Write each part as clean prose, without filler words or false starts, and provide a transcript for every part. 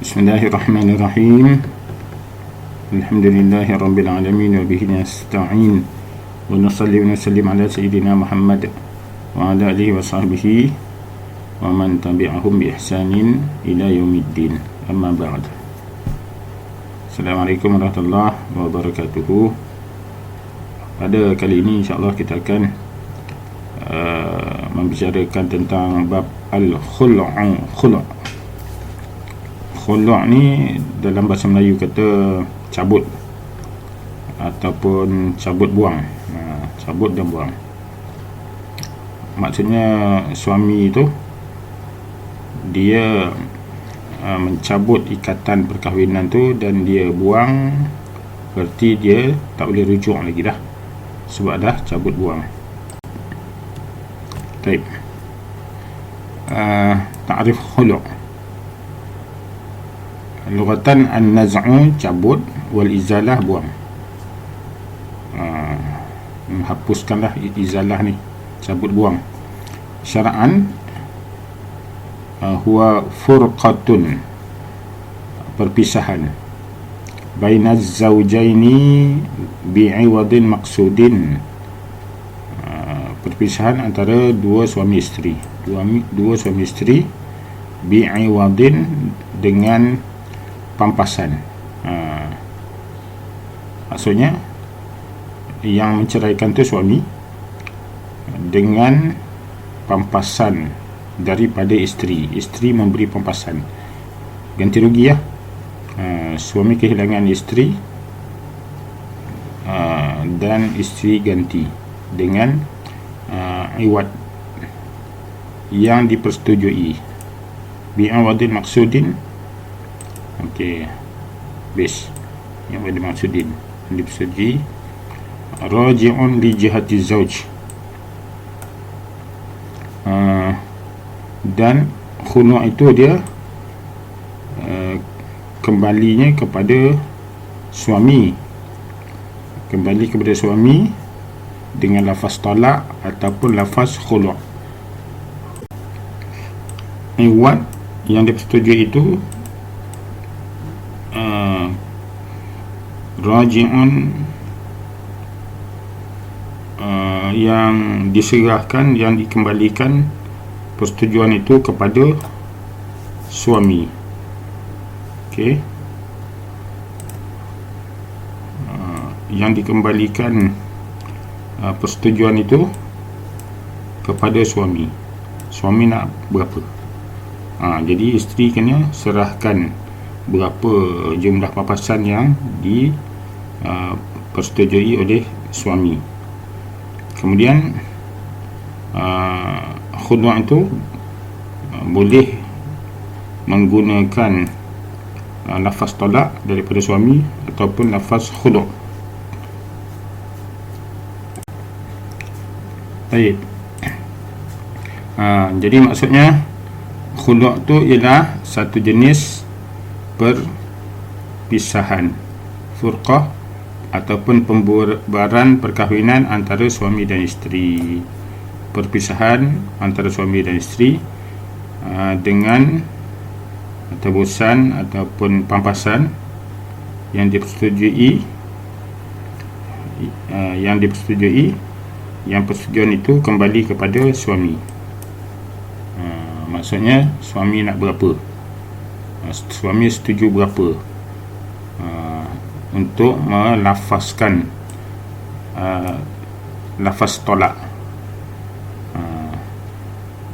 Bismillahirrahmanirrahim. Alhamdulillahi rabbil alamin wa bihi nasta'in wa nusalli wa nusallim ala sayyidina Muhammad wa ala alihi wa sahbihi wa man tabi'ahum bi ihsanin ila yaumiddin. Amma ba'd. Assalamualaikum warahmatullahi wabarakatuh. Pada kali ini insya-Allah kita akan membicarakan tentang bab al-khulu'. Khulu' ni dalam bahasa Melayu kata cabut ataupun cabut buang. Cabut dan buang. Maksudnya suami itu dia mencabut ikatan perkahwinan tu dan dia buang, berarti dia tak boleh rujuk lagi dah, sebab dah cabut buang. Baik. Ta'rif khulu'. Lughatan an-naz'u cabut, wal izalah buang. Menghapuskanlah izalah ni, cabut buang. Syara'an huwa furqatun, perpisahan, baina zawjaini bi'iwadin maqsudin, perpisahan antara dua suami isteri. Dua suami isteri bi'iwadin, dengan pampasan. Maksudnya yang menceraikan tu suami dengan pampasan daripada isteri. Isteri memberi pampasan, ganti rugi ya. Suami kehilangan isteri, dan isteri ganti dengan iwad yang dipersetujui. Bi'awadin maksudin. Okey, base yang dimaksudin, yang dipersetujui. Raji'un li jihati zauj, dan khulu' itu dia kembalinya kepada suami, kembali kepada suami dengan lafaz talak ataupun lafaz khulu'. Iwad yang dipersetujui itu raji'un, yang diserahkan, yang dikembalikan persetujuan itu kepada suami. Okey, yang dikembalikan persetujuan itu kepada suami. Suami nak berapa? Jadi isteri kena serahkan berapa jumlah papasan yang dipersetujui oleh suami. Kemudian khulu' itu boleh menggunakan lafaz talak daripada suami ataupun lafaz khulu'. Baik. Jadi maksudnya khulu' tu ialah satu jenis perpisahan, furqah, ataupun pembubaran perkahwinan antara suami dan isteri. Perpisahan antara suami dan isteri dengan tebusan ataupun pampasan yang dipersetujui, yang persetujuan itu kembali kepada suami. Maksudnya suami nak berapa, suami setuju berapa untuk melafazkan lafaz tolak.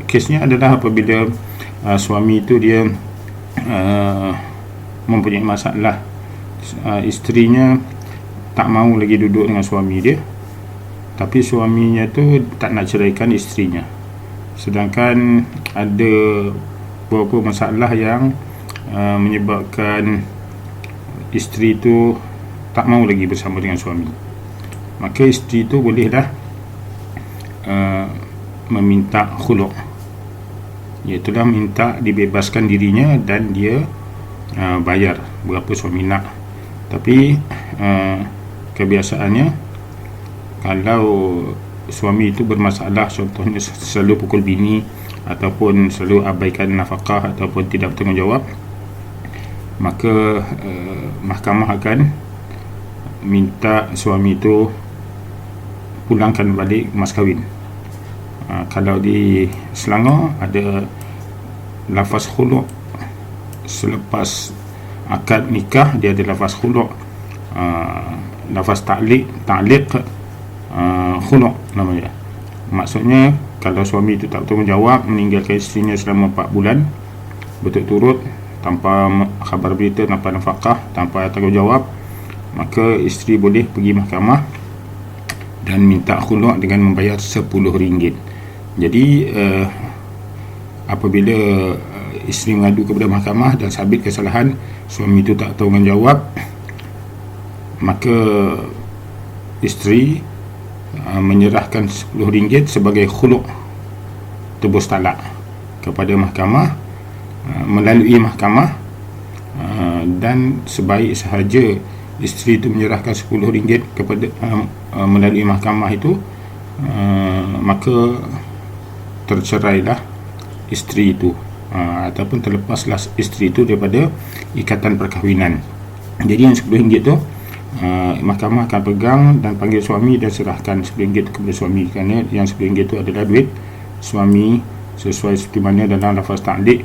Kesnya adalah apabila suami itu dia mempunyai masalah, isterinya tak mahu lagi duduk dengan suami dia, tapi suaminya tu tak nak ceraikan isterinya, sedangkan ada beberapa masalah yang menyebabkan isteri itu tak mahu lagi bersama dengan suami. Maka isteri itu bolehlah meminta khulu', iaitulah minta dibebaskan dirinya dan dia bayar berapa suami nak. Tapi kebiasaannya kalau suami itu bermasalah, contohnya selalu pukul bini ataupun selalu abaikan nafkah ataupun tidak bertanggungjawab, maka mahkamah akan minta suami itu pulangkan balik mas kahwin. Kalau di Selangor ada lafaz khulu', selepas akad nikah dia ada lafaz khulu', lafaz ta'liq khulu' namanya. Maksudnya kalau suami itu tak bertanggungjawab meninggalkan isterinya selama 4 bulan berturut-turut tanpa khabar berita, tanpa nafkah, tanpa tanggungjawab, maka isteri boleh pergi mahkamah dan minta khulu' dengan membayar RM10. Jadi apabila isteri mengadu kepada mahkamah dan sabit kesalahan suami itu tak bertanggungjawab, maka isteri menyerahkan RM10 sebagai khulu', tebus talak kepada mahkamah, melalui mahkamah, dan sebaik sahaja isteri itu menyerahkan RM10 kepada melalui mahkamah itu, maka tercerailah isteri itu, ataupun terlepaslah isteri itu daripada ikatan perkahwinan. Jadi yang RM10 tu mahkamah akan pegang dan panggil suami dan serahkan RM10 itu kepada suami, kerana yang RM10 itu adalah duit suami sesuai seperti mana dalam lafaz ta'liq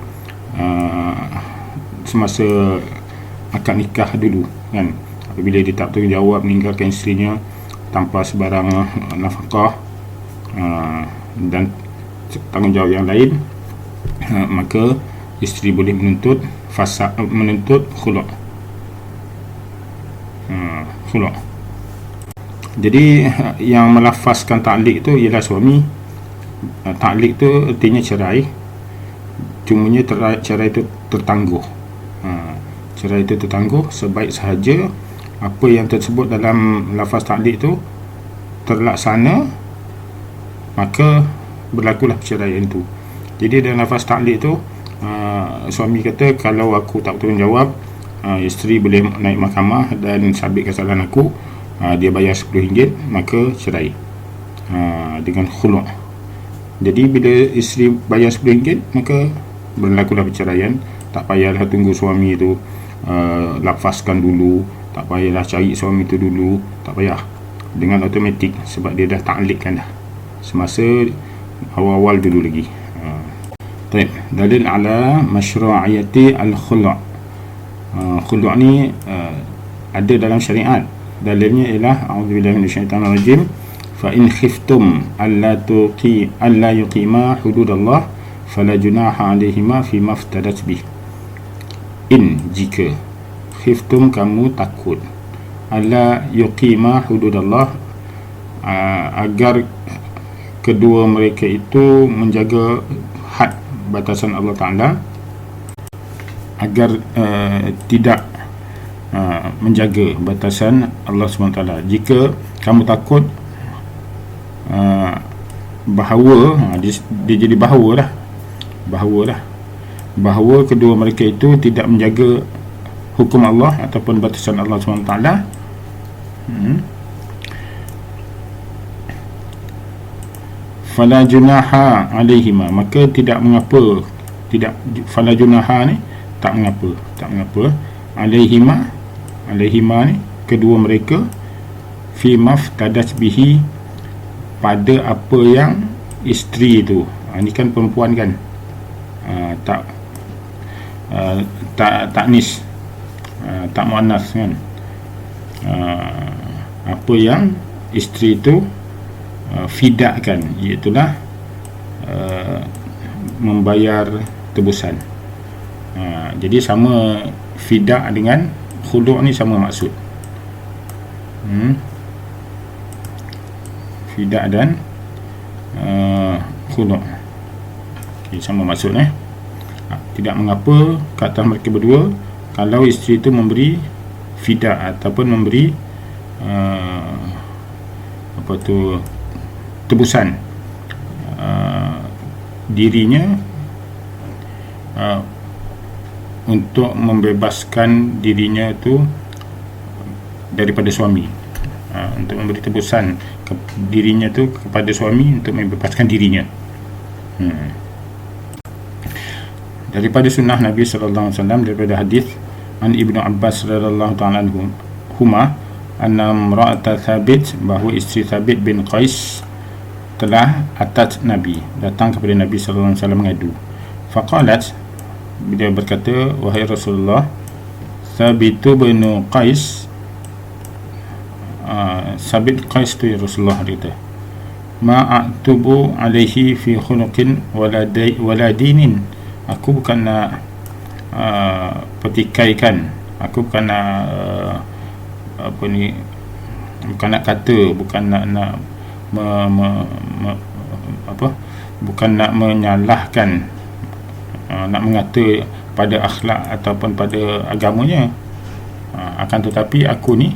semasa akad nikah dulu kan. Apabila dia tak bertanggungjawab meninggalkan isterinya tanpa sebarang nafkah dan tanggungjawab yang lain, maka isteri boleh menuntut khulu'. Jadi yang melafazkan ta'liq itu ialah suami. Ta'liq itu artinya cerai, cumanya cerai itu tertangguh. Cerai itu tertangguh sebaik sahaja apa yang tersebut dalam lafaz ta'liq itu terlaksana, maka berlakulah perceraian itu. Jadi dalam lafaz ta'liq itu suami kata, kalau aku tak bertanggungjawab, isteri boleh naik mahkamah dan sabit kesalahan aku, dia bayar RM10, maka cerai dengan khulu'. Jadi bila isteri bayar RM10, maka berlakulah perceraian. Tak payahlah tunggu suami itu lafazkan dulu, tak payahlah cari suami itu dulu, tak payah, dengan automatik, sebab dia dah ta'liqkan dah semasa awal-awal dulu lagi. Baik, dalil ala masyru'iyati al-khulu'. Khulu' ni ada dalam syariat. Dalilnya ialah a'udzubillahi minasyaitanir rajim, fa in khiftum alla yuqima hududallah fala junaha 'alaihima fima iftadat bih. In, jika, khiftum, kamu takut, alla yuqima hududallah, agar kedua mereka itu menjaga had batasan Allah Ta'ala, agar tidak menjaga batasan Allah SWT. Jika kamu takut bahawa dia jadi bahawa kedua mereka itu tidak menjaga hukum Allah ataupun batasan Allah SWT, fala junaha alaihima, maka tidak mengapa, fala junaha ni tak mengapa, alaihima ni kedua mereka, fi maftadat bihi, pada apa yang isteri itu, ini kan perempuan kan, taknis, tak muannas kan, apa yang isteri itu fidakkan, iaitulah membayar tebusan. Jadi sama fidak dengan khulu' ni sama maksud. Fidak dan khulu', okay, sama maksud tidak mengapa kata mereka berdua kalau isteri itu memberi fidak ataupun memberi tebusan dirinya untuk membebaskan dirinya itu daripada suami, untuk memberi tebusan dirinya itu kepada suami untuk membebaskan dirinya. Daripada sunnah Nabi SAW, daripada hadis an Ibnu Abbas radhiyallahu ta'ala anhuma anna imra'ata Thabit, bahawa isteri Thabit bin Qais telah atat Nabi, datang kepada Nabi sallallahu alaihi wasallam mengadu. Faqalat, dia berkata, wahai Rasulullah, Thabit bin Qais, Thabit Qais tu ya Rasulullah, dia kata, ma'atubu alaihi fi khuluqin wala dinin, aku bukan nak petikaikan, aku bukan nak bukan nak kata, bukan nak bukan nak menyalahkan, nak mengata pada akhlak ataupun pada agamanya, akan tetapi aku ni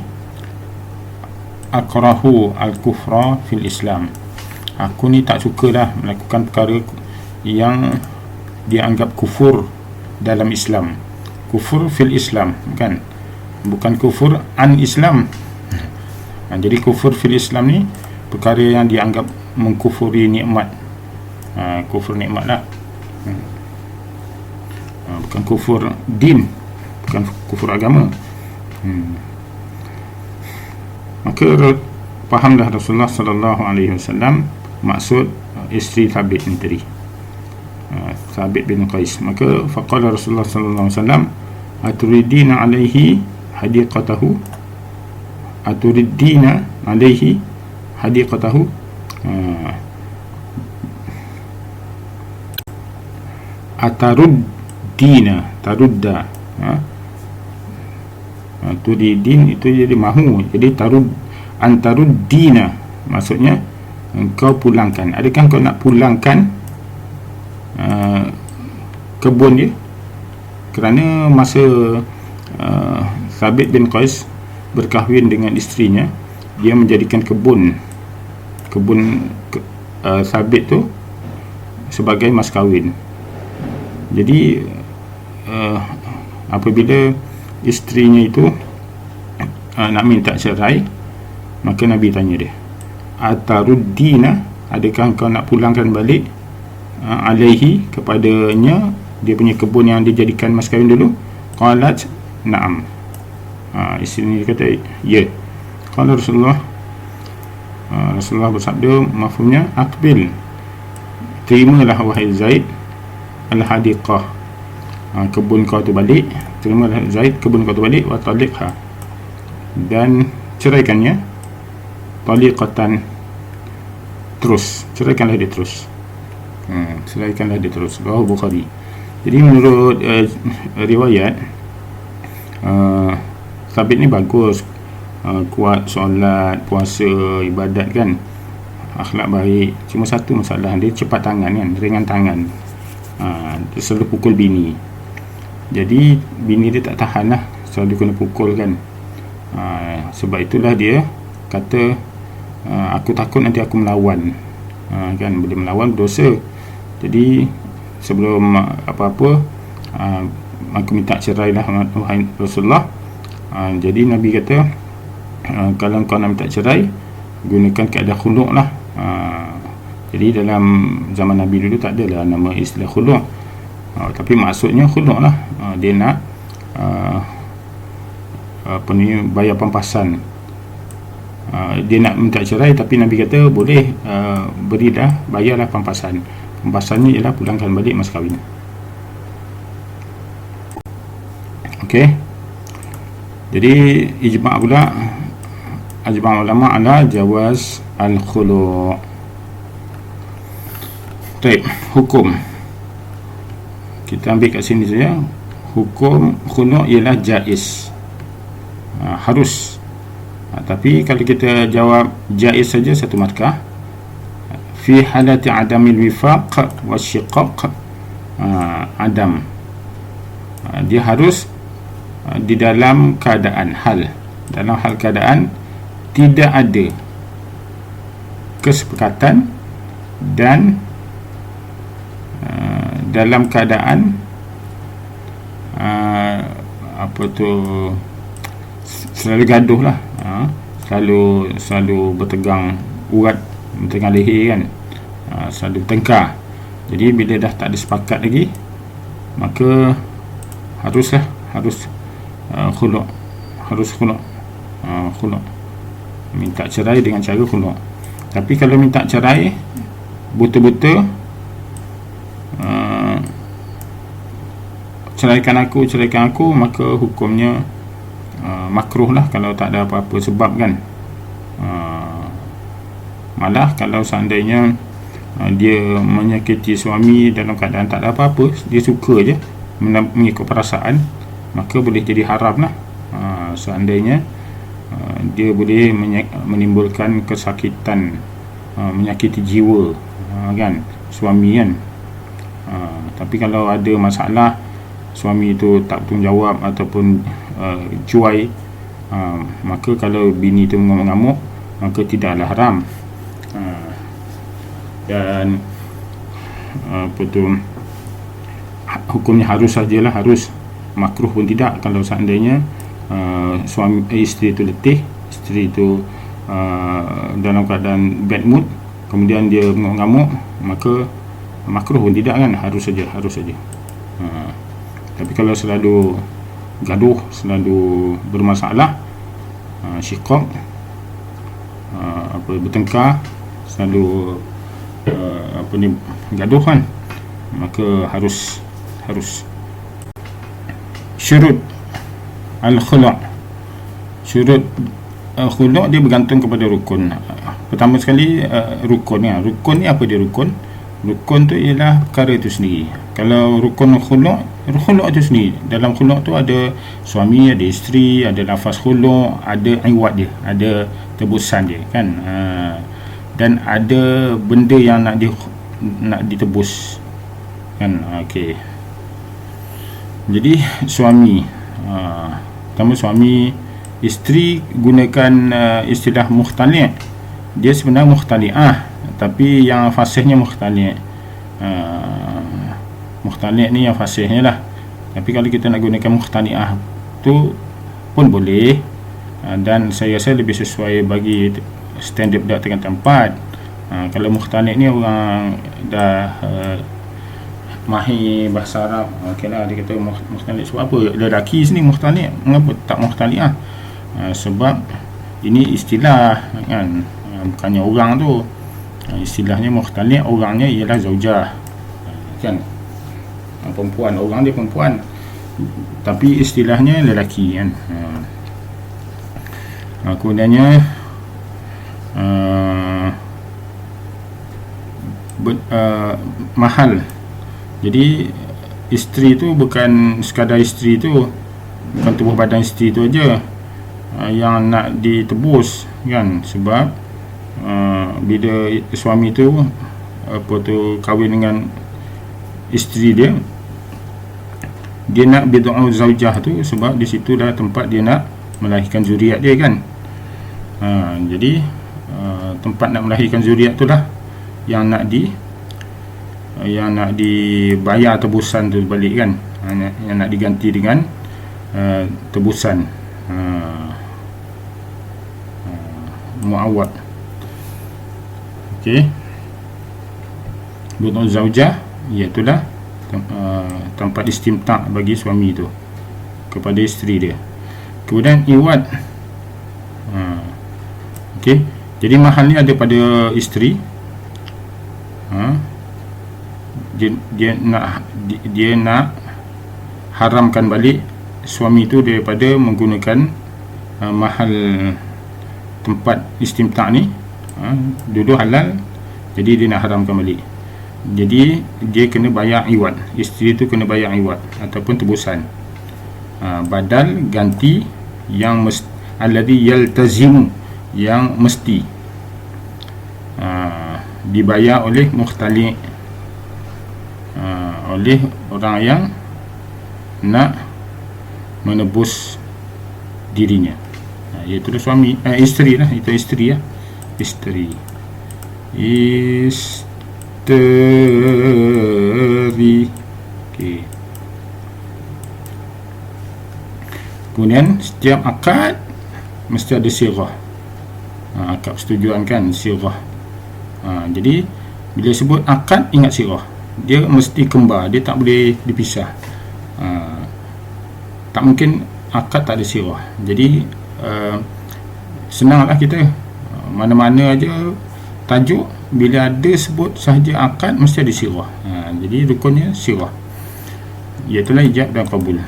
akrahu al-kufra fil Islam, aku ni tak sukalah melakukan perkara yang dianggap kufur dalam Islam. Kufur fil Islam, kan? Bukan kufur an Islam. Jadi kufur fil Islam ni perkara yang dianggap mengkufuri nikmat, kufur nikmat lah, bukan kufur din, bukan kufur agama. Maka fahamlah Rasulullah sallallahu alaihi wasallam maksud isteri Thabit ni tadi, Thabit bin Qais. Maka faqala Rasulullah sallallahu alaihi wasallam, aturidina alaihi hadiqatahu, aturidina alaihi hadiqatahu, ataruddina, tarudda, turidin itu jadi mahu, jadi antaruddina maksudnya engkau pulangkan. Adakah kau nak pulangkan kebun dia? Kerana masa Thabit bin Qais berkahwin dengan isterinya, dia menjadikan kebun Thabit tu sebagai mas kahwin. Jadi apabila isterinya itu nak minta cerai, maka Nabi tanya dia, ataruddina, adakah kau nak pulangkan balik alaihi, kepadanya, dia punya kebun yang dijadikan mas kahwin dulu? Qalat na'am, isteri kata ya. Qala Rasulullah, Rasulullah bersabda, mafhumnya, aqbil, terimalah wahai Zaid al-hadiqah, kebun kau tu balik, terimalah Zaid kebun kau tu balik, wa taliqha, dan ceraikannya, taliqatan, terus, ceraikanlah dia terus, ceraikanlah dia terus. Rawahu Bukhari. Jadi menurut riwayat, Thabit ni bagus, kuat solat, puasa, ibadat, kan, akhlak baik. Cuma satu masalah, dia cepat tangan, kan, ringan tangan, dia selalu pukul bini. Jadi bini dia tak tahan lah, selalu kena pukul, kan. Sebab itulah dia kata, aku takut nanti aku melawan, kan, boleh melawan berdosa. Jadi sebelum apa-apa, aku minta cerai lah wahai Rasulullah. Jadi Nabi kata, kalau kau nak minta cerai, gunakan keadaan khulu' lah. Jadi dalam zaman Nabi dulu tak adalah nama istilah khulu', tapi maksudnya khulu' lah. Dia nak bayar pampasan. Dia nak minta cerai, tapi Nabi kata boleh, berilah, bayarlah pampasan. Pampasannya ialah pulangkan balik mas kahwin. Okey. Jadi ijma' pula, ijma' ulama ala jawaz al-khulu'. Baik, hukum kita ambil kat sini saja. Hukum khulu' ialah jaiz, harus. Tapi kalau kita jawab jaiz saja, satu markah. Fi halati adamil wifaq wa syiqaq, adam, dia harus di dalam keadaan keadaan tidak ada kesepakatan, dan dalam keadaan selalu gaduh lah, selalu bertegang urat, bertegang leher, kan, selalu bertengkar. Jadi bila dah tak ada sepakat lagi, maka harus khulu', harus khulu'. Khulu', minta cerai dengan cara khulu'. Tapi kalau minta cerai betul-betul, ceraikan aku, maka hukumnya makruh lah kalau tak ada apa-apa sebab kan. Malah kalau seandainya dia menyakiti suami dalam keadaan tak ada apa-apa, dia suka je mengikut perasaan, maka boleh jadi haram lah. Seandainya dia boleh menimbulkan kesakitan, menyakiti jiwa kan suami kan. Tapi kalau ada masalah, suami itu tak bertanggungjawab ataupun cuai, maka kalau bini itu mengamuk, maka tidaklah haram. Dan apa tu, hukumnya harus sajalah, harus, makruh pun tidak. Kalau seandainya isteri itu letih, isteri itu dalam keadaan bad mood, kemudian dia mengamuk, maka makruh pun tidak kan, harus saja. Tapi kalau selalu gaduh, selalu bermasalah, syiqaq, bertengkar, selalu gaduh kan, maka harus. Syurut al-khulu'. Syurut khulu' dia bergantung kepada rukun. Pertama sekali, rukun ni apa dia rukun? Rukun tu ialah perkara itu sendiri. Kalau rukun khulu' itu sendiri, dalam khulu' tu ada suami, ada isteri, ada lafaz khulu', ada iwad dia, ada tebusan dia kan. Dan ada benda yang nak ditebus kan. Okey, jadi suami, pertama suami, isteri gunakan istilah mukhtali'. Dia sebenarnya mukhtali'ah, tapi yang fasihnya mukhtali'. Mukhtali' ni yang fasihnya lah. Tapi kalau kita nak gunakan mukhtali'ah tu pun boleh, dan saya rasa lebih sesuai bagi standard budak tengah tempat. Kalau mukhtali' ni orang dah mahir bahasa Arab, okeylah dia kata mukhtali'. Sebab apa lelaki sini mukhtali', mengapa tak mukhtali'ah? Sebab ini istilah kan, bukannya orang tu. Istilahnya mukhtali', orangnya ialah zaujah kan, perempuan, orang dia perempuan, tapi istilahnya lelaki kan. Kemudiannya mahal. Jadi isteri tu bukan sekadar isteri tu, bukan tubuh badan isteri tu aja yang nak ditebus kan. Sebab bila suami tu kahwin dengan isteri dia nak bid'ah zaujah tu, sebab di situ dah tempat dia nak melahirkan zuriat dia kan. Jadi tempat nak melahirkan zuriat tu lah yang nak dibayar tebusan tu balik kan, yang nak diganti dengan tebusan muawad. Okey, bid'ah zaujah iaitulah tempat istimta' bagi suami itu kepada isteri dia. Kemudian iwad. Okey, jadi mahal ni ada pada isteri. Dia nak haramkan balik suami itu daripada menggunakan mahal tempat istimta' ni. Dulu halal, jadi dia nak haramkan balik. Jadi dia kena bayar iwad, isteri tu kena bayar iwad ataupun tebusan, badal, ganti, yang alladhi yaltazimu, yang mesti dibayar oleh mukhtali', oleh orang yang nak menebus dirinya, iaitu suami, isteri lah, itu isteri lah, isteri. Okey. Kemudian setiap akad mesti ada sirah, akad persetujuan kan, sirah. Jadi bila sebut akad, ingat sirah, dia mesti kembar, dia tak boleh dipisah. Tak mungkin akad tak ada sirah. Jadi senanglah kita, mana-mana aja tajuk bila ada sebut sahaja akad mesti ada sirah. Jadi rukunnya sirah, iaitulah ijab dan qabul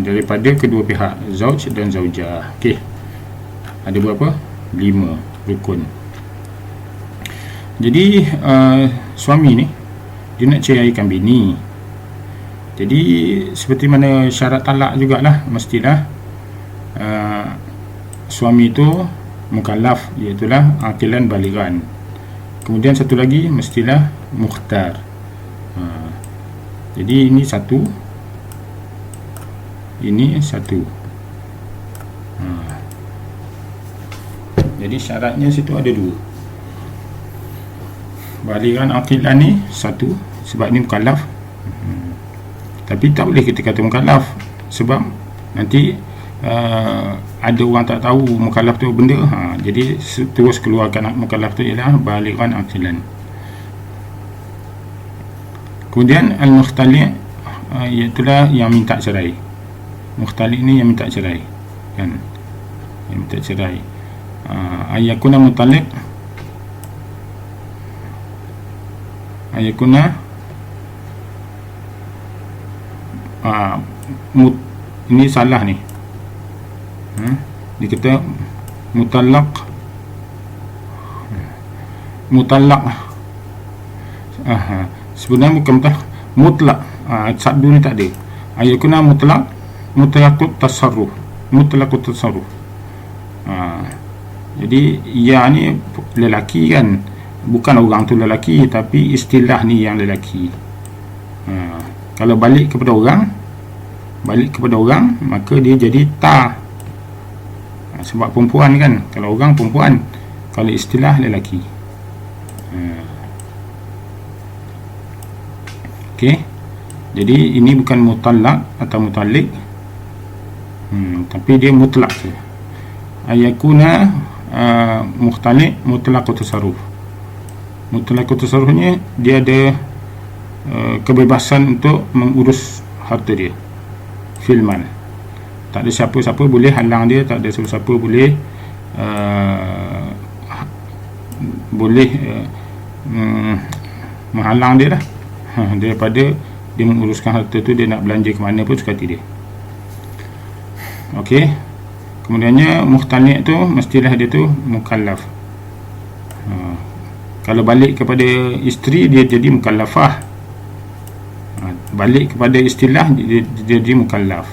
daripada kedua pihak, zauj dan zaujah. Okey, ada berapa? 5 rukun. Jadi suami ni dia nak ceraikan bini. Jadi seperti mana syarat talak jugalah, mestilah suami itu mukallaf, iaitulah aqilan balighan. Kemudian satu lagi mestilah mukhtar. Jadi ini satu, ini satu. Jadi syaratnya situ ada 2. Balighan aqilan ni satu, sebab ni mukallaf. Tapi tak boleh kita kata mukallaf, sebab nanti ada orang tak tahu mukallaf tu benda. Jadi terus keluarkan mukallaf tu ialah balighan aqilan. Kemudian al-mukhtali' iaitulah yang minta cerai. Mukhtali' ni yang minta cerai, kan, yang minta cerai. Ayakuna mutaliq, ayakuna ini salah ni. Dia kata mutallaq, mutallaq. Sebenarnya bukan mutlak. Sabdu ni tak ada. Ayakuna mutlaq, mutlaqut tasarruf, mutlaqut tasarruf. Jadi ya ni lelaki, kan, bukan orang tu lelaki, tapi istilah ni yang lelaki. Kalau balik kepada orang, maka dia jadi ta. Sebab perempuan, kan, kalau orang perempuan, kalau istilah lelaki. Okey, jadi ini bukan mutallaq atau mutalik, tapi dia mutlak je. Ayakuna mukhtali' mutlaqut tasarruf. Mutlaqut tasarrufnya dia ada kebebasan untuk mengurus harta dia, filman. Tak ada siapa-siapa boleh halang dia, tak ada siapa-siapa boleh menghalang dia lah, daripada dia menguruskan harta tu. Dia nak belanja ke mana pun suka hati dia. Okey, kemudiannya mukhtali' tu mestilah dia tu mukallaf. Kalau balik kepada isteri, dia jadi mukallafah. Balik kepada istilah, dia jadi mukallaf.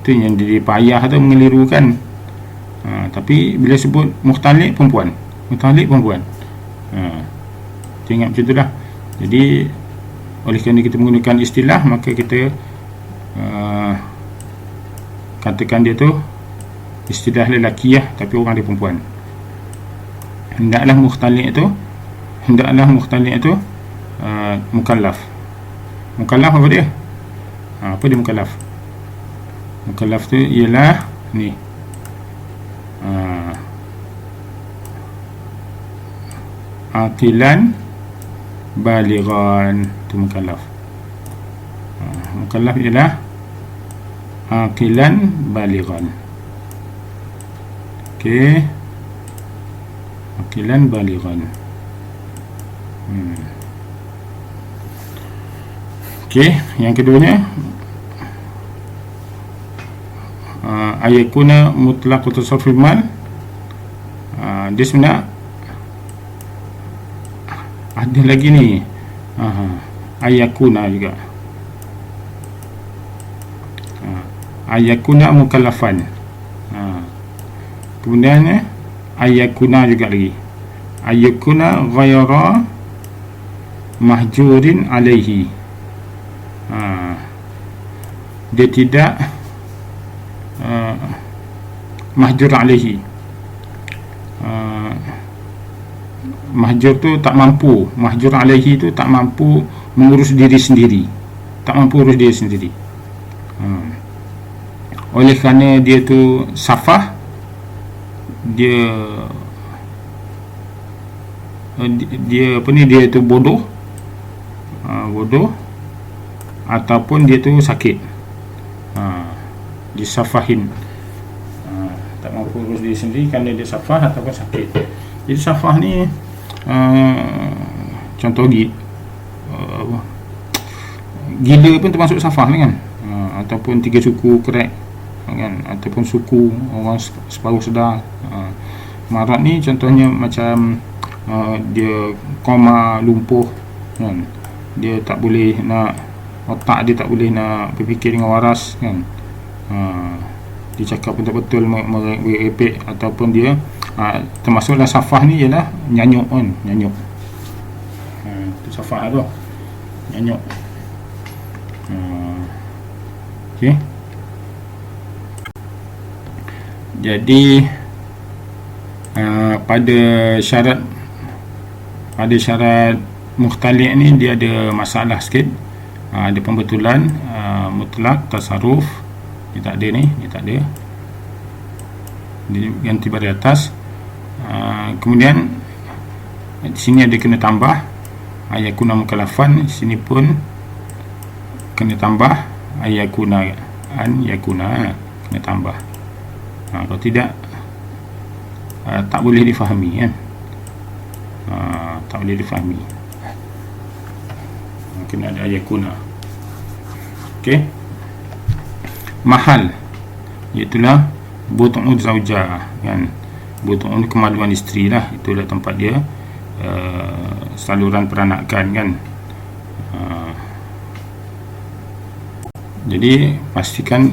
Itu yang jadi payah tu, mengelirukan. Tapi bila sebut mukhtali' perempuan, mukhtali' perempuan, ingat macam tu lah. Jadi oleh kerana kita menggunakan istilah, maka kita katakan dia tu istilah lelaki lah, tapi orang dia perempuan. Hendaklah mukhtali' itu mukallaf. Mukallaf apa dia? Apa dia mukallaf? Mukallaf tu ialah ni, aqilan balighan, tu mukallaf. Mukallaf ialah aqilan balighan. Okey, aqilan balighan. Okey, yang keduanya ayakuna mutlaq tasarruf mal. Dia sebenarnya ada lagi ni, ayakuna juga, ayakuna mukallafan. Kemudian ayakuna juga lagi, ayakuna ghayra mahjurin alaihi. Dia tidak mahjur alaihi. Mahjur tu tak mampu, mahjur alaihi tu tak mampu mengurus diri sendiri, tak mampu urus diri sendiri. Oleh kerana dia tu safah, dia apa ni, dia tu bodoh, bodoh, ataupun dia tu sakit. disafahin, tak mampu urus diri sendiri kerana dia safah ataupun sakit. Jadi safah ni contoh gila pun termasuk safah ni kan, ataupun 3 suku kerek kan, ataupun suku orang separuh sedar. Marat ni contohnya macam dia koma, lumpuh kan, dia tak boleh nak, otak dia tak boleh nak berfikir dengan waras kan, dia cakap betul-betul merepek, ataupun dia termasuklah safah ni ialah nyanyuk kan, nyanyuk. Itu safah tu, nyanyuk. Okey. Jadi pada syarat mukhtali' ni dia ada masalah sikit. Ada pembetulan mutlak, tasarruf, dia tak ada ni, dia tak ada, dia ganti pada atas. Kemudian sini ada kena tambah ayakuna mukallafan, sini pun kena tambah ayakuna, yakuna kena tambah. Kalau tidak tak boleh difahami kan, tak boleh difahami, kena ada ayakuna. Okey. Mahal, iaitulah butu'ud zaujah kan, butu'ud kemaluan isteri lah, itulah tempat dia saluran peranakan kan. Jadi pastikan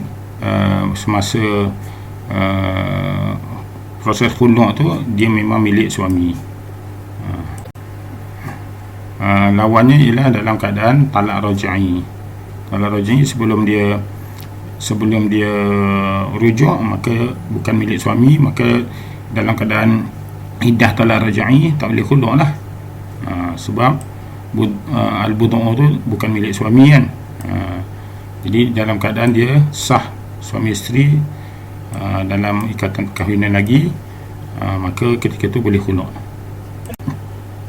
semasa proses khulu' tu dia memang milik suami. Lawannya ialah dalam keadaan talak raj'i. Talak raj'i sebelum dia rujuk, maka bukan milik suami, maka dalam keadaan iddah talak raj'i tak boleh khulu' lah. Sebab al-budu' tu bukan milik suami kan. Jadi dalam keadaan dia sah suami isteri dalam ikatan perkahwinan lagi, maka ketika itu boleh khulu'.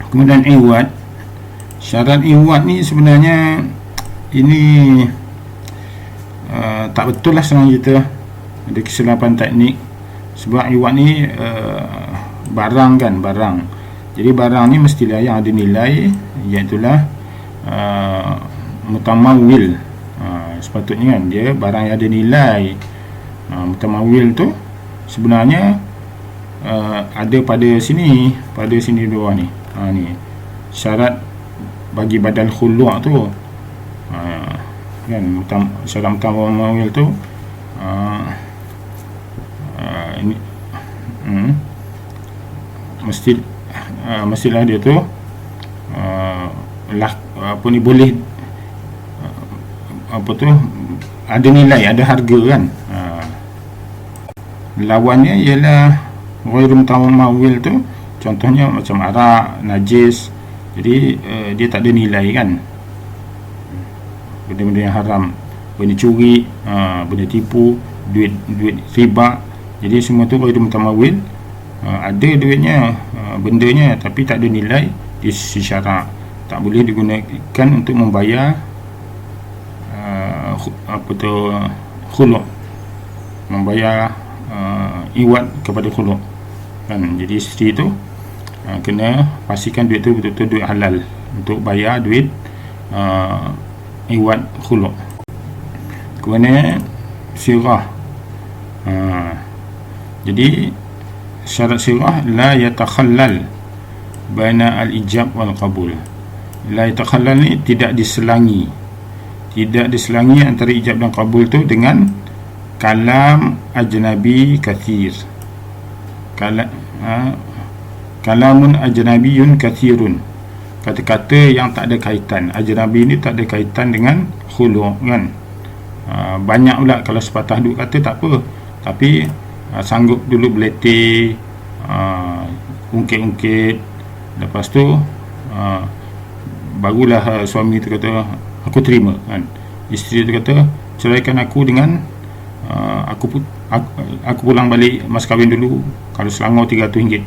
Kemudian iwad. Syarat iwad ni sebenarnya ini tak betul lah senang cerita, ada kesilapan teknik. Sebab iwad ni barang kan, barang. Jadi barang ni mestilah yang ada nilai, iaitulah mutamawil. Sepatutnya kan dia barang yang ada nilai. Mutamawil tu sebenarnya ada pada sini dua ni. Ni syarat bagi badal khulu' tu kan, syarat mutamawil tu ini mestilah dia tu apa ni, boleh apa tu, ada nilai, ada harga kan. Lawannya ialah ghairu mutamawil tu, contohnya macam arak, najis. Jadi dia tak ada nilai kan, benda-benda yang haram, benda curi, benda tipu, duit riba. Jadi semua tu ghairu mutamawil, ada duitnya, bendanya, tapi tak ada nilai di sisi syarak, tak boleh digunakan untuk membayar apa tu, khulu', membayar iwad kepada khulu' kan. Jadi isteri tu kena pastikan duit tu betul-betul duit halal untuk bayar duit iwad khulu'. Kemudian sirah. Jadi syarat sirah la yatakhallal baina al-ijab wal qabul. La yatakhallal ni tidak diselangi antara ijab dan qabul tu dengan kalam ajnabi kathir. Kalamun ajnabiyun kathirun, kata-kata yang tak ada kaitan. Ajnabi ni tak ada kaitan dengan khulu' kan. Banyak pula, kalau sepatah dua kata tak apa, tapi sanggup dulu beletih, ungkit-ungkit, lepas tu barulah suami tu kata aku terima kan. Isteri tu kata ceraikan aku dengan aku pulang balik mas kahwin dulu, kalau Selangor RM300,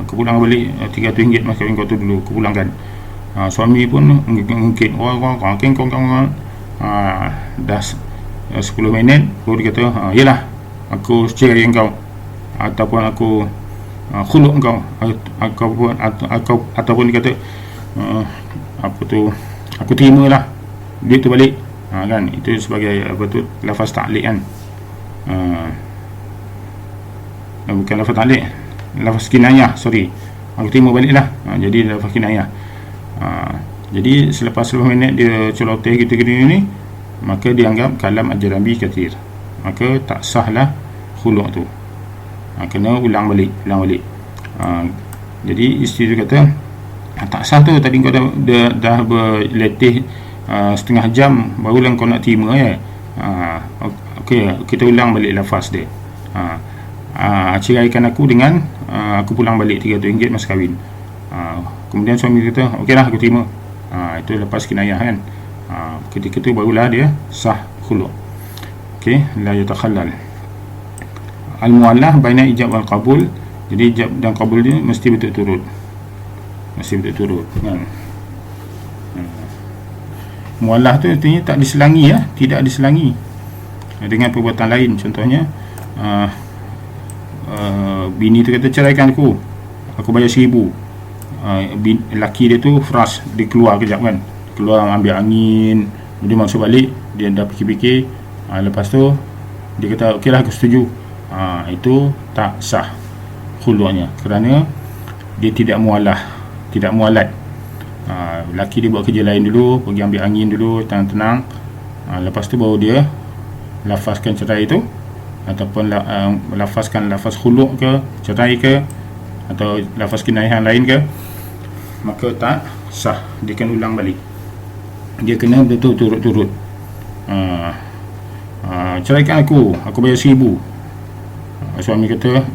aku pulang balik RM300 mas kahwin kau tu dulu, aku pulangkan. Suami pun mungkin dah 10 minit baru dia kata, yelah aku cerai engkau, ataupun aku khuluk engkau, ataupun dia kata apa tu, aku terimalah duit tu balik, kan, itu sebagai apa tu, lafaz ta'liq kan. Bukan lafaz ta'liq, lafaz kinayah, sorry, aku terima balik lah, jadi lafaz kinayah. Jadi selepas 10 minit dia celoteh gitu-gitu ni, maka dianggap kalam ajnabi kathir, maka tak sahlah khuluk tu, kena ulang balik. Jadi isteri tu kata, tak sah tu, tadi kau dah berletih setengah jam barulah kau nak terima ya. Okey, kita ulang balik lafaz dia. Ceraikan aku dengan aku pulang balik RM300 mas kahwin. Kemudian suami kata, okeylah aku terima. Itu lepas kinayah kan. Ketika tu barulah dia sah khuluk. Okey, la yatakhallal. Al-muallah baina ijab wal qabul. Jadi ijab dan qabul dia mesti berturut-turut. Kan. Muallah tu artinya tak diselangi ya, tidak diselangi dengan perbuatan lain. Contohnya bini tu kata ceraikan aku bayar RM1,000. Laki dia tu fras, dia keluar kejap kan, keluar ambil angin, dia masuk balik, dia dah fikir-fikir, lepas tu dia kata okeylah aku setuju. Itu tak sah khuluknya, kerana dia tidak mualat. Laki dia buat kerja lain dulu, pergi ambil angin dulu, tenang-tenang, lepas tu baru dia lafazkan cerai itu, ataupun lafazkan lafaz khuluk ke, cerai ke, atau lafaz kinayah lain ke, maka tak sah, dia kena ulang balik, dia kena berturut-turut. Ceraikan aku bayar RM1,000. Suami kata,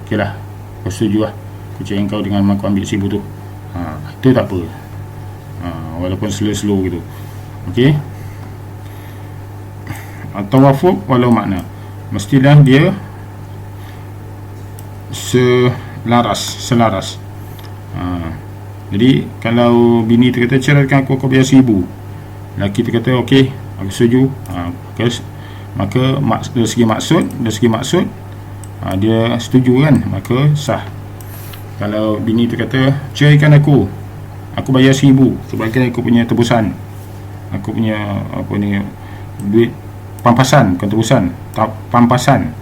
okeylah aku setuju lah, aku cerai kau dengan aku ambil RM1,000 tu. Itu tak apa, walaupun slow gitu. Okey, tawafuq walau makna, mestilah dia selaras. Jadi kalau bini tu kata ceraikan aku bayar RM1,000, laki tu kata okey aku setuju, maka dari segi maksud dia setuju kan, maka sah. Kalau bini tu kata ceraikan aku bayar RM1,000 sebagai aku punya tebusan, aku punya apa ni, duit pampasan, bukan tebusan, pampasan.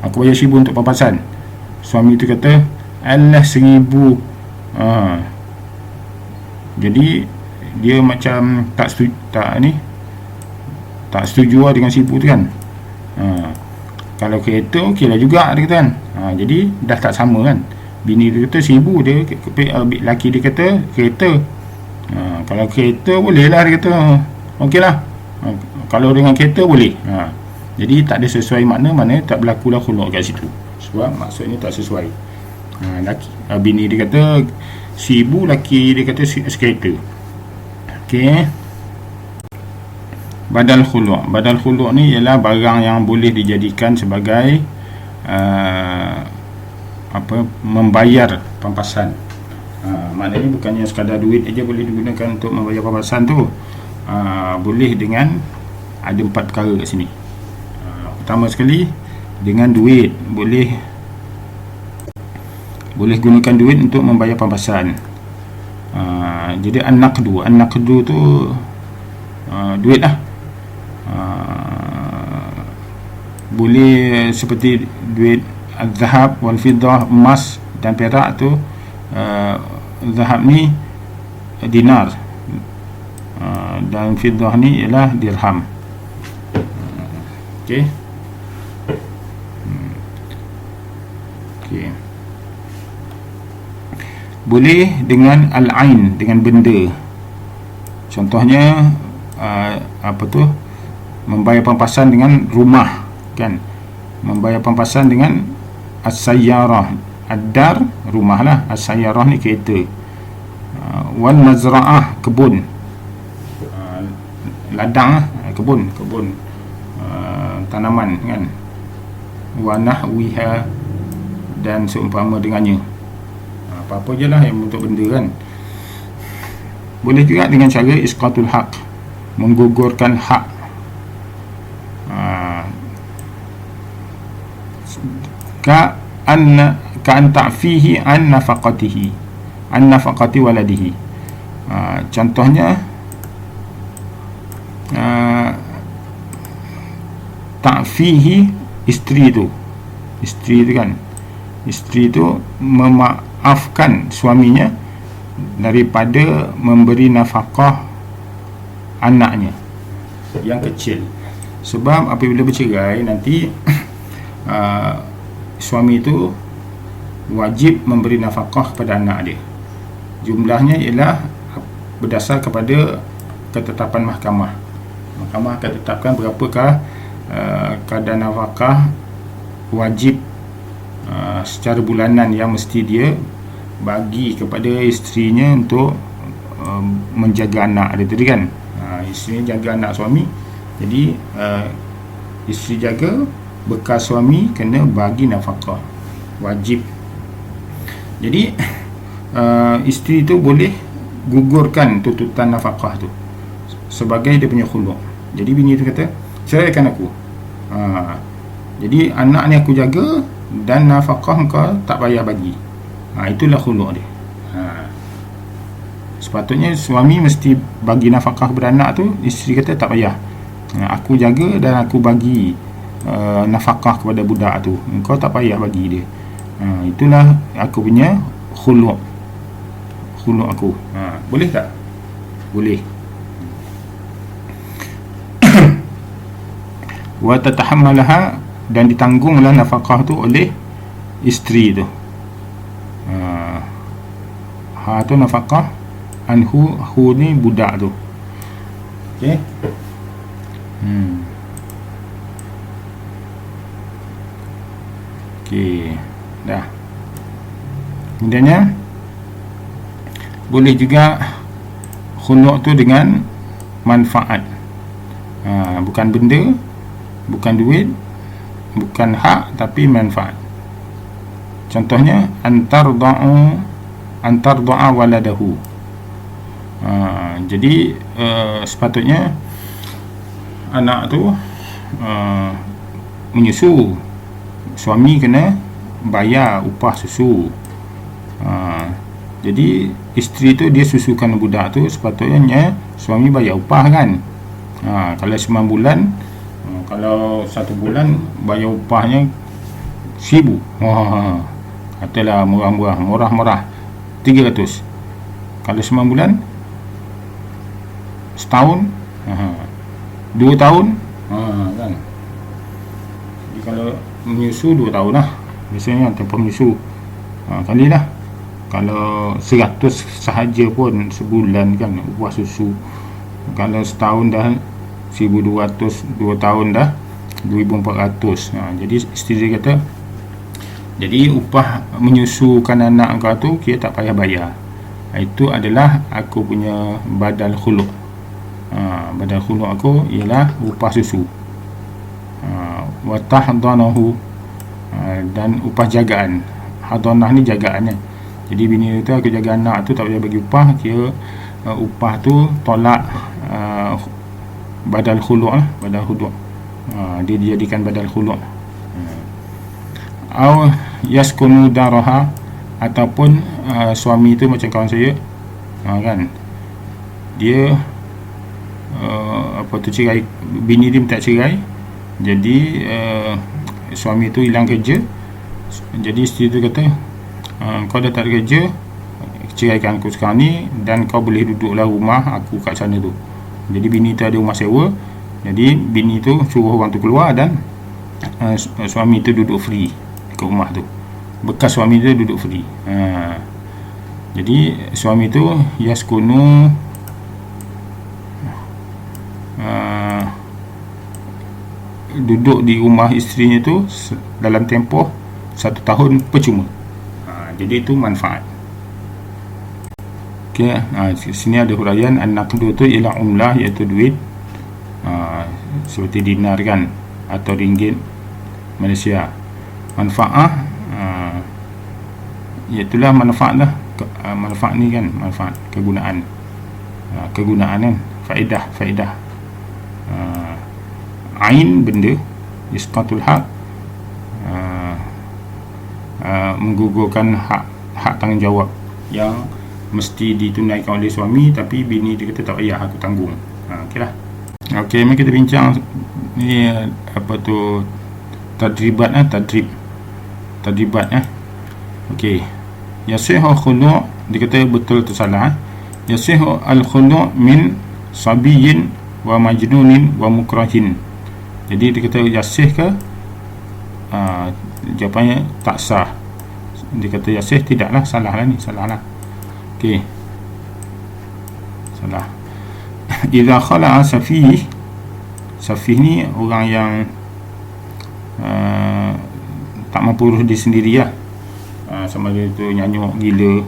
Aku bayar RM1,000 untuk pampasan. Suami tu kata alah RM1,000. Jadi dia macam tak setuju lah dengan RM1,000 tu kan. Kalau kereta okeylah juga dia kata kan. Jadi dah tak sama kan. Bini dia kata RM1,000, laki dia kata kereta. Kalau kereta boleh lah dia kata, okeylah. Kalau dengan kereta boleh. Jadi tak ada sesuai makna tak berlaku lah khuluk kat situ, sebab maksudnya tak sesuai. Bini dia kata RM1,000, laki dia kata kereta. Okey. Badal khuluk ni ialah barang yang boleh dijadikan sebagai membayar pampasan. Maknanya bukannya sekadar duit aja boleh digunakan untuk membayar pampasan tu. Boleh dengan ada 4 perkara kat sini. Pertama sekali, dengan duit boleh gunakan duit untuk membayar pampasan. Jadi an-naqdu tu duit lah. Boleh seperti duit al-zahab wal fiddah, emas dan perak tu. Zahab ni dinar, dan fiddah ni ialah dirham. Okey. Boleh dengan al-ain, dengan benda. Contohnya membayar pampasan dengan rumah kan, membayar pampasan dengan as-sayyarah, ad-dar rumah lah, as-sayyarah ni kereta, wal mazra'ah kebun, ladang kebun tanaman kan, wa nahwiha dan seumpama dengannya. Apa-apa je lah yang bentuk benda kan. Boleh juga dengan cara isqatul haq, menggugurkan hak. ka an ta'fihi an nafaqatihi, an nafaqati waladihi. Contohnya ta'fihi, isteri tu kan, isteri tu memaafkan suaminya daripada memberi nafkah anaknya yang kecil. Sebab apabila bercerai nanti suami itu wajib memberi nafkah kepada anak dia. Jumlahnya ialah berdasar kepada ketetapan mahkamah. Mahkamah akan tetapkan berapakah kadar nafkah wajib secara bulanan yang mesti dia bagi kepada isterinya untuk menjaga anak dia tadi kan. Isteri jaga anak suami, jadi isteri jaga, bekas suami kena bagi nafkah wajib. Jadi isteri tu boleh gugurkan tuntutan nafkah tu sebagai dia punya khuluk. Jadi bini tu kata, ceraikan aku, jadi anak ni aku jaga dan nafkah kau tak payah bagi. Itulah khuluk dia. Sepatutnya suami mesti bagi nafkah kepada anak tu, isteri kata tak payah, aku jaga dan aku bagi nafkah kepada budak tu, engkau tak payah bagi dia. Itulah aku punya khuluk aku. Boleh tak? Boleh. Wa tatahammalaha, dan ditanggunglah nafkah tu oleh isteri tu. Tu nafkah, anhu, hu ni budak tu. Okey. Okey, dah. Kemudiannya boleh juga khuluk tu dengan manfaat. Bukan benda, bukan duit, bukan hak, tapi manfaat. Contohnya antar doa waladahu. Jadi sepatutnya anak tu menyusu, suami kena bayar upah susu. Jadi isteri tu dia susukan budak tu, sepatutnya suami bayar upah kan. Kalau 9 bulan, kalau 1 bulan bayar upahnya 1,000, katalah murah 300. Kalau 9 bulan, setahun, 2 tahun, kan. Jadi kalau menyusu 2 tahun lah biasanya tempoh menyusu. Kali lah, kalau 100 sahaja pun sebulan kan upah susu. Kalau setahun dah 1,200, 2 tahun dah 2,400. Jadi isteri kata, jadi upah menyusukan anak kau tu kira tak payah bayar. Itu adalah aku punya badal khuluk. Badal khuluk aku ialah upah susu. Wa tahdanahu, dan upah jagaan. Hadanah ni jagaannya. Jadi bini kata, aku jaga anak tu tak payah bagi upah, kira upah tu tolak badal khuluk lah, badal khuluk. Dia dijadikan badal khuluk. Au yaskunu daraha, ataupun suami tu macam kawan saya, kan, dia cerai, bini dia minta cerai. Jadi suami tu hilang kerja. Jadi isteri tu kata, kau dah tak ada kerja, ceraikan aku sekarang ni, dan kau boleh duduklah rumah aku kat sana tu. Jadi bini tu ada rumah sewa, jadi bini tu suruh orang tu keluar, dan suami tu duduk free ke rumah tu. Bekas suami tu duduk free. Jadi suami tu yaskunu duduk di rumah isterinya tu dalam tempoh 1 tahun percuma. Jadi itu manfaat. Okey, sini ada huraian an-naqdu tu ialah umlah, iaitu duit, seperti dinar kan, atau ringgit Malaysia. Manfaat, iaitulah manfaat lah. Manfaat ni kan, manfaat, kegunaan, kegunaan kan, faedah. Ain, benda, isqatul haq, menggugurkan hak tanggungjawab yang mesti ditunaikan oleh suami, tapi bini dia kata tak payah, aku tanggung. Okeylah. Okey, mari kita bincang ni tadribat okey. Yasihu khulu', dia kata betul atau salah. Yasihu al-khulu' min sabiyyin wa majnunin wa mukrahin. Jadi dia kata yasih ke? Jawapannya tak sah. Dia kata yasih, tidaklah, salah lah ni, salah lah. Okey, salah. Idza khala'a safih ni orang yang tak mampu urus diri sendiri lah. Sama ada tu nyanyuk, gila,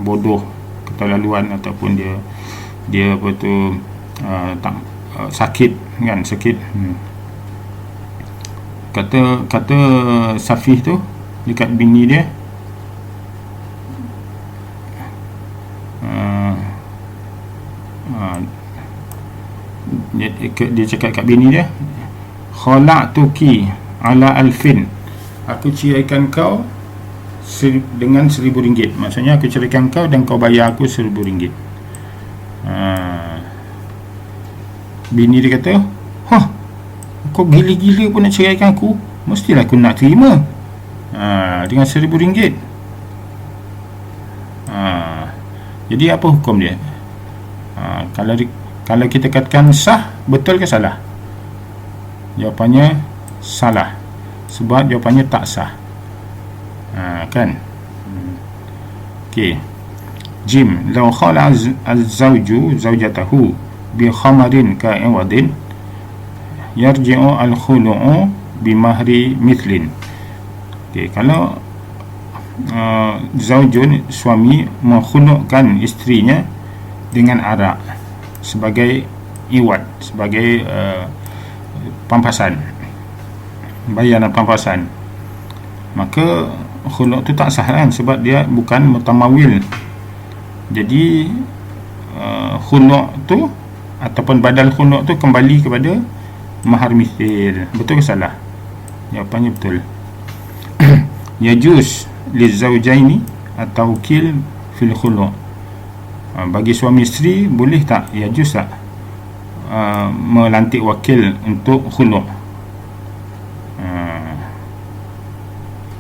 bodoh, keterlaluan, ataupun dia tak sakit kan, sakit. Kata safih tu dekat bini dia, dia cakap kat bini dia, khala'tuki ala alfin, aku ceraikan kau dengan RM1,000. Maksudnya aku ceraikan kau dan kau bayar aku RM1,000. Bini dia kata, kau gila-gila pun nak ceraikan aku, mestilah aku nak terima dengan RM1,000. Jadi apa hukum dia? Kalau kita katakan sah, betul ke salah? Jawapannya salah, sebab jawapannya tak sah. Kan? Okey. Jim, law khala az-zawju zawjatahu bi khamarin ka'iwadin yarji'u al-khulu'u bi mahri mithlin. Okey, kalau zaujun, suami, menkhulukkan isterinya dengan arak sebagai iwad, sebagai pampasan, bayaran pampasan, maka khuluk tu tak sah kan, sebab dia bukan mutamawil. Jadi khuluk tu ataupun badal khuluk tu kembali kepada mahar mithil. Betul ke salah? Jawapannya betul. Yajuz lizawjaini at-tawkil fil khuluk. Bagi suami isteri boleh tak, yajuz tak melantik wakil untuk khuluk?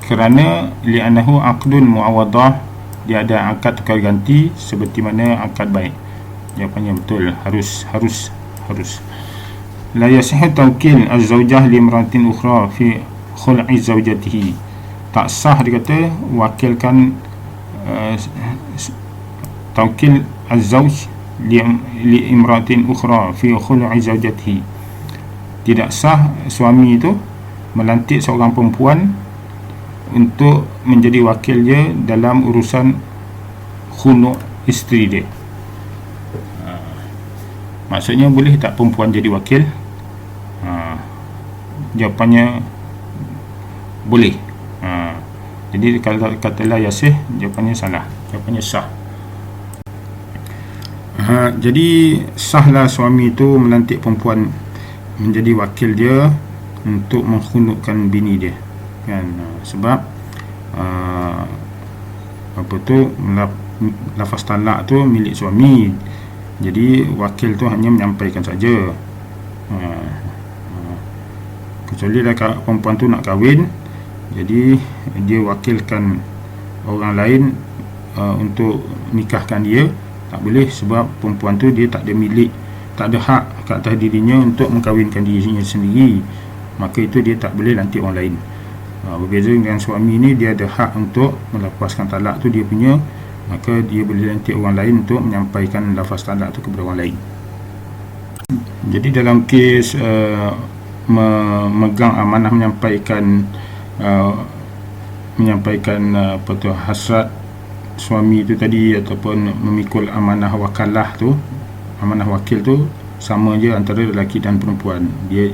Kerana li'annahu aqdun muawadah, dia ada akad tukar ganti seperti mana akad baik. Jawapannya betul, harus. La yasihhu tawkil az-zawjah li imratin ukhra fi khul'i zawjatihi. Tak sah, dia kata, wakilkan tawkil az-zawj li imratin ukhra fi khul'i zawjatihi. Tidak sah suami itu melantik seorang perempuan untuk menjadi wakil dia dalam urusan khulu' isteri dia. Maksudnya boleh tak perempuan jadi wakil? Jawapannya boleh. Jadi kalau katalah yasih, jawapannya salah, jawapannya sah. Jadi sahlah suami itu melantik perempuan menjadi wakil dia untuk menghulukkan bini dia kan, sebab lafaz talak tu milik suami, jadi wakil tu hanya menyampaikan saja. Kecuali dah perempuan tu nak kahwin, jadi dia wakilkan orang lain untuk nikahkan dia, tak boleh, sebab perempuan tu dia tak ada milik, tak ada hak ke atas dirinya untuk mengkahwinkan dirinya sendiri, maka itu dia tak boleh lantik orang lain. Berbeza dengan suami ni, dia ada hak untuk melepaskan talak tu dia punya, maka dia boleh lantik orang lain untuk menyampaikan lafaz talak tu kepada orang lain. Jadi dalam kes memegang amanah, menyampaikan hasrat suami itu tadi, ataupun memikul amanah wakalah tu, amanah wakil tu, sama je antara lelaki dan perempuan. Dia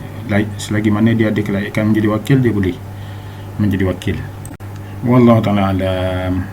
selagi mana dia ada kelayakan menjadi wakil, dia boleh menjadi wakil. Wallahu ta'ala alam.